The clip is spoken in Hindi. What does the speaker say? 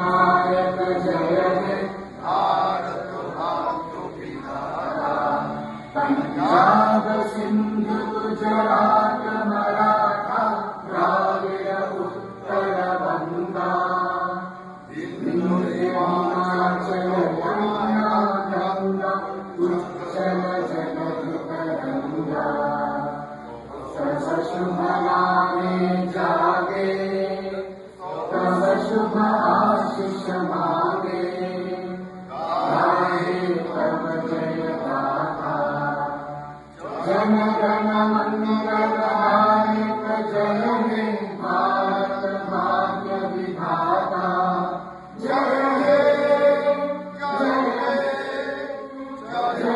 नायक जय हे भारत भाग्य विधाता। पंजाब सिंधु गुजरात मराठा द्राविड़ उत्कल बंगा। सिंधु हिमाचल यमुना गंगा उच्चल जगति तरंगा। सब शुभ नामे जागे तब शुभ आशीष मांगे। गाए तब जय गाथा जन गण मंगल नायक जय हे भारत भाग्य विधाता। जय हे जय हे जय